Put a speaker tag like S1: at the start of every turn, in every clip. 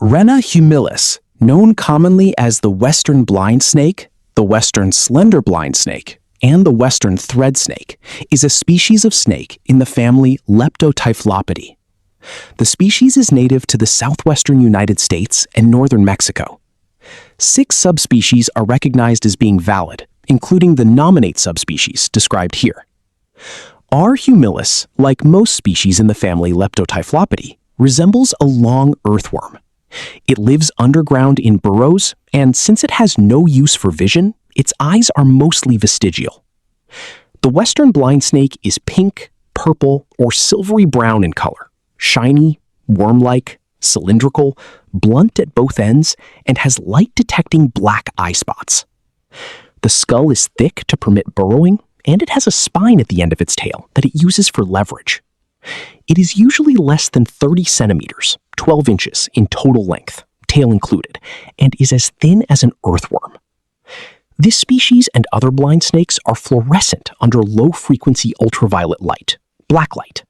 S1: Rena humilis, known commonly as the western blind snake, the western slender blind snake, and the western thread snake, is a species of snake in the family Leptotyphlopidae. The species is native to the southwestern United States and northern Mexico. 6 subspecies are recognized as being valid, including the nominate subspecies described here. R. humilis, like most species in the family Leptotyphlopidae, resembles a long earthworm. It lives underground in burrows, and since it has no use for vision, its eyes are mostly vestigial. The western blind snake is pink, purple, or silvery brown in color, shiny, worm-like, cylindrical, blunt at both ends, and has light-detecting black eye spots. The skull is thick to permit burrowing, and it has a spine at the end of its tail that it uses for leverage. It is usually less than 30 centimeters, 12 inches in total length, tail included, and is as thin as an earthworm. This species and other blind snakes are fluorescent under low-frequency ultraviolet light, black light.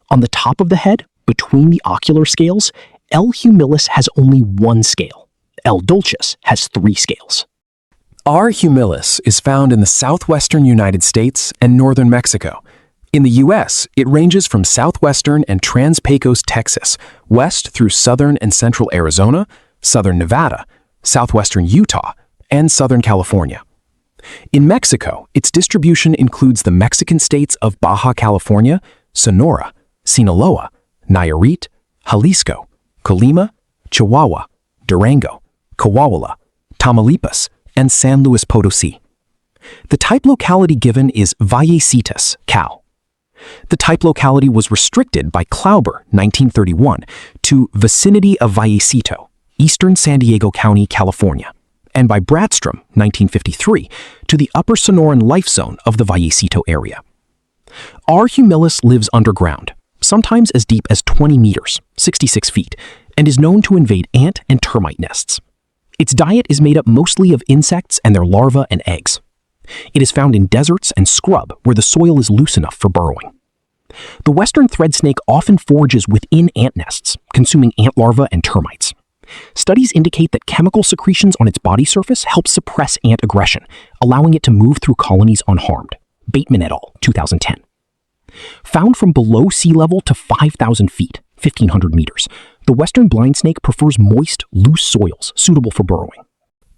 S1: On the top of the head, between the ocular scales, L. humilis has only 1 scale. L. dulcis has 3 scales.
S2: R. humilis is found in the southwestern United States and northern Mexico. In the U.S., it ranges from southwestern and Trans-Pecos, Texas, west through southern and central Arizona, southern Nevada, southwestern Utah, and southern California. In Mexico, its distribution includes the Mexican states of Baja California, Sonora, Sinaloa, Nayarit, Jalisco, Colima, Chihuahua, Durango, Coahuila, Tamaulipas, and San Luis Potosí. The type locality given is Vallecitas, Cal. The type locality was restricted by Klauber, 1931, to vicinity of Vallecito, eastern San Diego County, California, and by Bratstrom, 1953, to the upper Sonoran life zone of the Vallecito area. R. humilis lives underground, sometimes as deep as 20 meters, 66 feet, and is known to invade ant and termite nests. Its diet is made up mostly of insects and their larvae and eggs. It is found in deserts and scrub where the soil is loose enough for burrowing. The western thread snake often forages within ant nests, consuming ant larvae and termites. Studies indicate that chemical secretions on its body surface help suppress ant aggression, allowing it to move through colonies unharmed. Bateman et al., 2010. Found from below sea level to 5,000 feet, 1,500 meters, the western blind snake prefers moist, loose soils suitable for burrowing.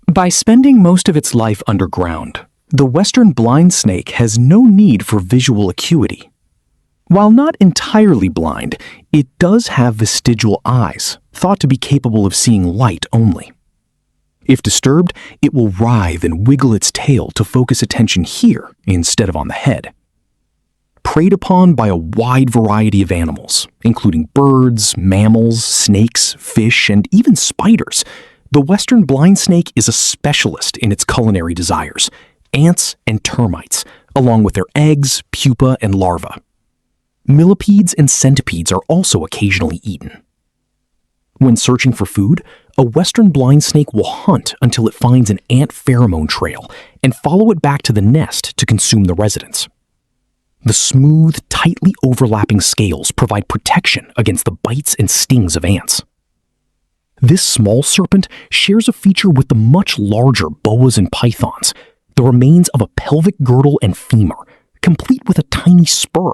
S1: By spending most of its life underground, the western blind snake has no need for visual acuity. While not entirely blind, it does have vestigial eyes, thought to be capable of seeing light only. If disturbed, it will writhe and wiggle its tail to focus attention here instead of on the head. Preyed upon by a wide variety of animals, including birds, mammals, snakes, fish, and even spiders, the western blind snake is a specialist in its culinary desires, ants and termites, along with their eggs, pupa, and larvae. Millipedes and centipedes are also occasionally eaten. When searching for food, a western blind snake will hunt until it finds an ant pheromone trail and follow it back to the nest to consume the residents. The smooth, tightly overlapping scales provide protection against the bites and stings of ants. This small serpent shares a feature with the much larger boas and pythons, the remains of a pelvic girdle and femur, complete with a tiny spur.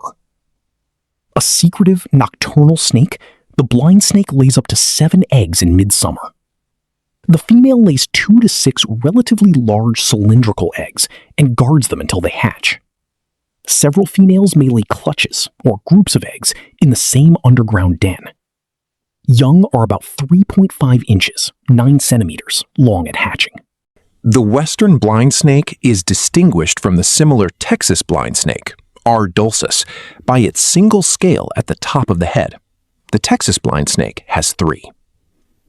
S1: A secretive, nocturnal snake, the blind snake lays up to 7 eggs in midsummer. The female lays 2 to 6 relatively large cylindrical eggs and guards them until they hatch. Several females may lay clutches, or groups of eggs, in the same underground den. Young are about 3.5 inches, 9 centimeters, long at hatching.
S3: The western blind snake is distinguished from the similar Texas blind snake, R. dulcis, by its single scale at the top of the head. The Texas blind snake has 3.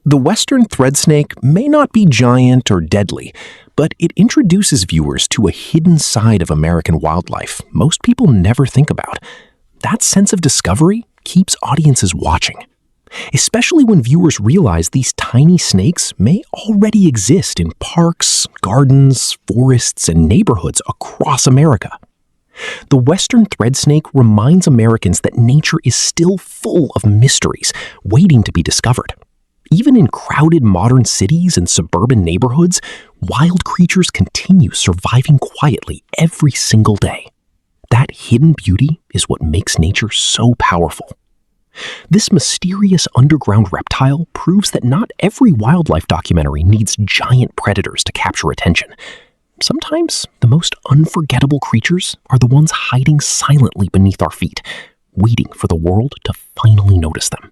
S3: The western thread snake may not be giant or deadly, but it introduces viewers to a hidden side of American wildlife most people never think about. That sense of discovery keeps audiences watching, especially when viewers realize these tiny snakes may already exist in parks, gardens, forests, and neighborhoods across America. The western thread snake reminds Americans that nature is still full of mysteries waiting to be discovered. Even in crowded modern cities and suburban neighborhoods, wild creatures continue surviving quietly every single day. That hidden beauty is what makes nature so powerful. This mysterious underground reptile proves that not every wildlife documentary needs giant predators to capture attention. Sometimes the most unforgettable creatures are the ones hiding silently beneath our feet, waiting for the world to finally notice them.